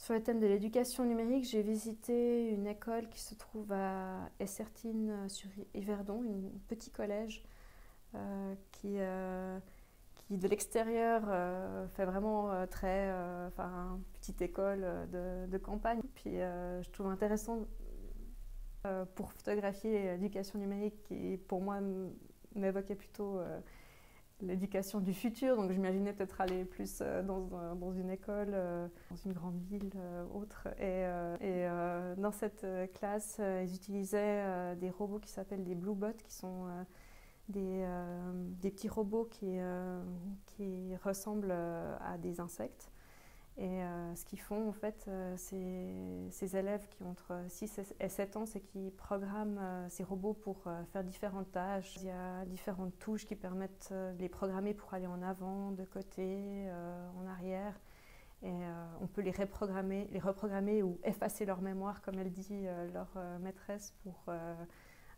Sur le thème de l'éducation numérique, j'ai visité une école qui se trouve à Essertines-sur-Yverdon, un petit collège qui de l'extérieur fait vraiment enfin, petite école de campagne. Puis je trouve intéressant pour photographier l'éducation numérique qui pour moi m'évoquait plutôt l'éducation du futur, donc j'imaginais peut-être aller plus dans une école, dans une grande ville autre. Dans cette classe, ils utilisaient des robots qui s'appellent des Bluebots, qui sont des petits robots qui ressemblent à des insectes. Ce qu'ils font, en fait, ces élèves qui ont entre 6 et 7 ans, c'est qu'ils programment ces robots pour faire différentes tâches. Il y a différentes touches qui permettent de les programmer pour aller en avant, de côté, en arrière. On peut les reprogrammer ou effacer leur mémoire, comme elle dit leur maîtresse, pour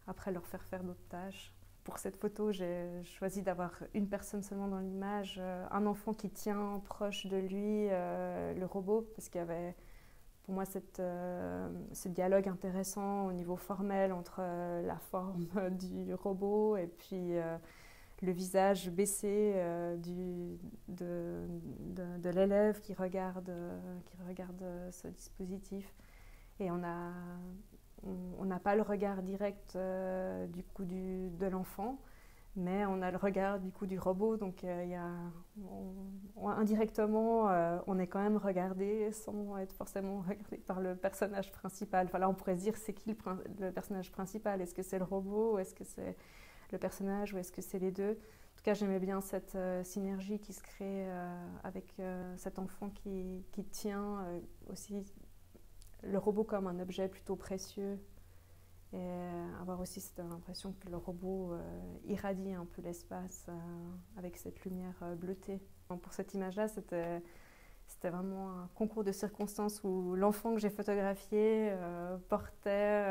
après leur faire faire d'autres tâches. Pour cette photo, j'ai choisi d'avoir une personne seulement dans l'image, un enfant qui tient proche de lui le robot, parce qu'il y avait pour moi ce dialogue intéressant au niveau formel entre la forme du robot et puis le visage baissé de l'élève qui regarde ce dispositif. Et on n'a pas le regard direct du coup de l'enfant, mais on a le regard du coup du robot, donc indirectement on est quand même regardé sans être forcément regardé par le personnage principal. Enfin là on pourrait se dire c'est qui le personnage principal, est-ce que c'est le robot ou est-ce que c'est le personnage ou est-ce que c'est les deux. En tout cas j'aimais bien cette synergie qui se crée avec cet enfant qui tient aussi le robot comme un objet plutôt précieux et avoir aussi cette impression que le robot irradie un peu l'espace avec cette lumière bleutée. Donc pour cette image-là, c'était vraiment un concours de circonstances où l'enfant que j'ai photographié portait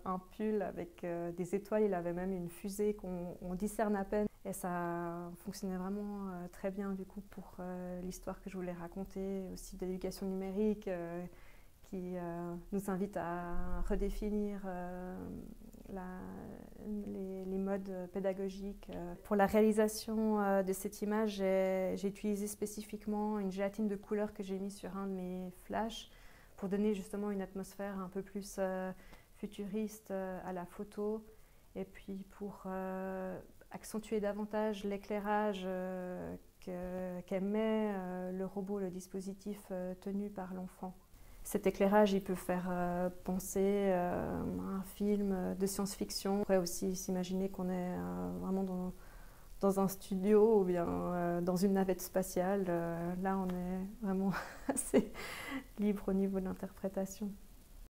un pull avec des étoiles, il avait même une fusée qu'on discerne à peine. Et ça fonctionnait vraiment très bien du coup pour l'histoire que je voulais raconter, aussi d'éducation numérique, qui nous invite à redéfinir les modes pédagogiques. Pour la réalisation de cette image, j'ai utilisé spécifiquement une gélatine de couleur que j'ai mise sur un de mes flashs pour donner justement une atmosphère un peu plus futuriste à la photo et puis pour accentuer davantage l'éclairage qu'émet le robot, le dispositif tenu par l'enfant. Cet éclairage, il peut faire penser à un film de science-fiction. On pourrait aussi s'imaginer qu'on est vraiment dans un studio ou bien dans une navette spatiale. Là, on est vraiment assez libre au niveau de l'interprétation.